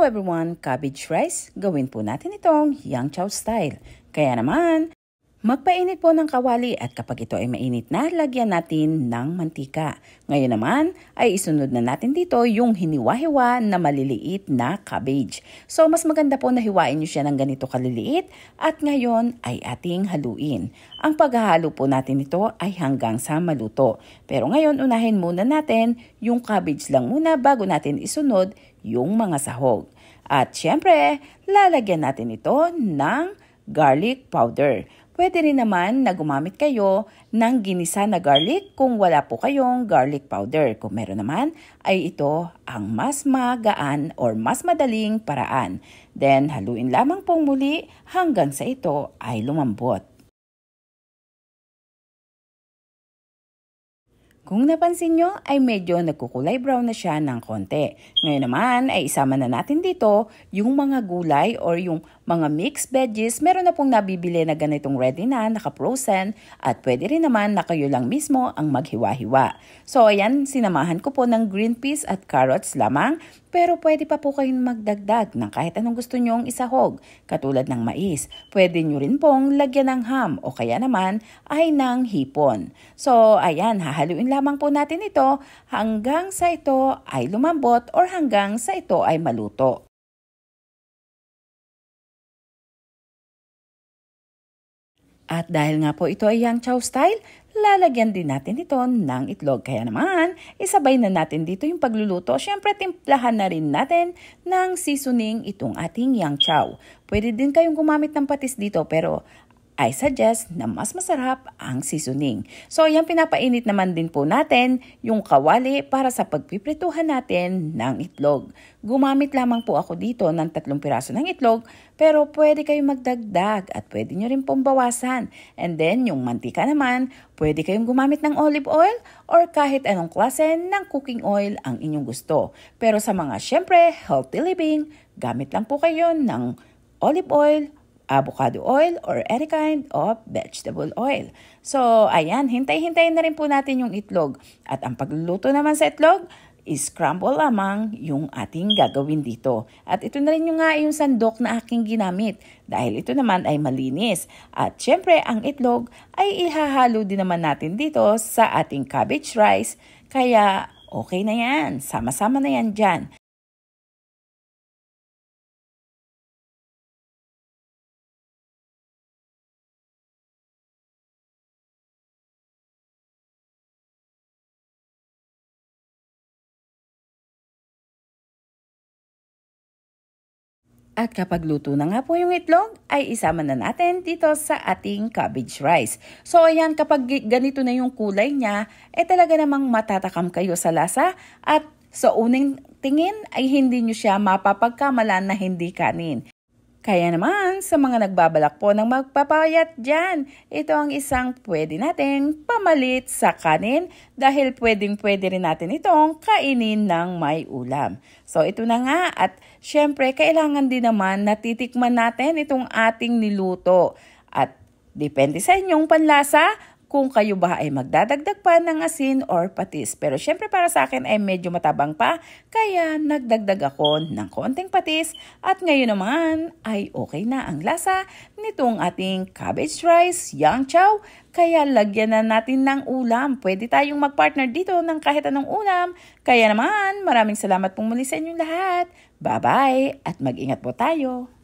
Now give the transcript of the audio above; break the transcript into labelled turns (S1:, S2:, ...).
S1: everyone, cabbage rice. Gawin po natin itong yang chow style. Kaya naman, magpainit po ng kawali at kapag ito ay mainit na, lagyan natin ng mantika. Ngayon naman ay isunod na natin dito yung hiniwa-hiwa na maliliit na cabbage. So mas maganda po na hiwain nyo siya ng ganito kaliliit at ngayon ay ating haluin. Ang paghahalo po natin ito ay hanggang sa maluto. Pero ngayon unahin muna natin yung cabbage lang muna bago natin isunod yung mga sahog. At syempre, lalagyan natin ito ng garlic powder. Pwede rin naman na gumamit kayo ng ginisa na garlic kung wala po kayong garlic powder. Kung meron naman, ay ito ang mas magaan or mas madaling paraan. Then, haluin lamang pong muli hanggang sa ito ay lumambot. Kung napansin nyo ay medyo nagkukulay brown na siya ng konti. Ngayon naman ay isama na natin dito yung mga gulay or yung mga mixed veggies. Meron na pong nabibili na ganitong ready na, naka-frozen at pwede rin naman na kayo lang mismo ang maghiwa-hiwa. So ayan, sinamahan ko po ng green peas at carrots lamang. Pero pwede pa po kayong magdagdag ng kahit anong gusto nyong isahog, katulad ng mais. Pwede nyo rin pong lagyan ng ham o kaya naman ay ng hipon. So ayan, hahaluin lamang po natin ito hanggang sa ito ay lumambot or hanggang sa ito ay maluto. At dahil nga po ito ay yang chow style, lalagyan din natin ito ng itlog. Kaya naman, isabay na natin dito yung pagluluto. Siyempre, timplahan na rin natin ng seasoning itong ating yang chow. Pwede din kayong gumamit ng patis dito pero I suggest na mas masarap ang seasoning. So, ayan, pinapainit naman din po natin yung kawali para sa pagpiprituhan natin ng itlog. Gumamit lamang po ako dito ng 3 piraso ng itlog, pero pwede kayong magdagdag at pwede nyo rin pong bawasan. And then, yung mantika naman, pwede kayong gumamit ng olive oil or kahit anong klase ng cooking oil ang inyong gusto. Pero sa mga, syempre, healthy living, gamit lang po kayo ng olive oil, avocado oil, or any kind of vegetable oil. So, ayan, hintay-hintayin na rin po natin yung itlog. At ang pagluluto naman sa itlog, scramble lamang yung ating gagawin dito. At ito na rin yung nga yung sandok na aking ginamit. Dahil ito naman ay malinis. At syempre, ang itlog ay ihahalo din naman natin dito sa ating cabbage rice. Kaya, okay na yan. Sama-sama na yan dyan. At kapag luto na nga po yung itlog, ay isama na natin dito sa ating cabbage rice. So ayan, kapag ganito na yung kulay niya, talaga namang matatakam kayo sa lasa at sa unang tingin ay hindi nyo siya mapapagkamalan na hindi kanin. Kaya naman, sa mga nagbabalak po ng magpapayat dyan, ito ang isang pwede natin pamalit sa kanin dahil pwedeng-pwede rin natin itong kainin ng may ulam. So ito na nga at syempre kailangan din naman natitikman natin itong ating niluto. At depende sa inyong panlasa, kung kayo ba ay magdadagdag pa ng asin or patis. Pero syempre para sa akin ay medyo matabang pa, kaya nagdagdag ako ng konting patis at ngayon naman ay okay na ang lasa nitong ating cabbage rice, yang chow. Kaya lagyan na natin ng ulam. Pwede tayong magpartner dito ng kahit anong ulam. Kaya naman maraming salamat pong muli sa inyong lahat. Bye-bye at mag-ingat po tayo.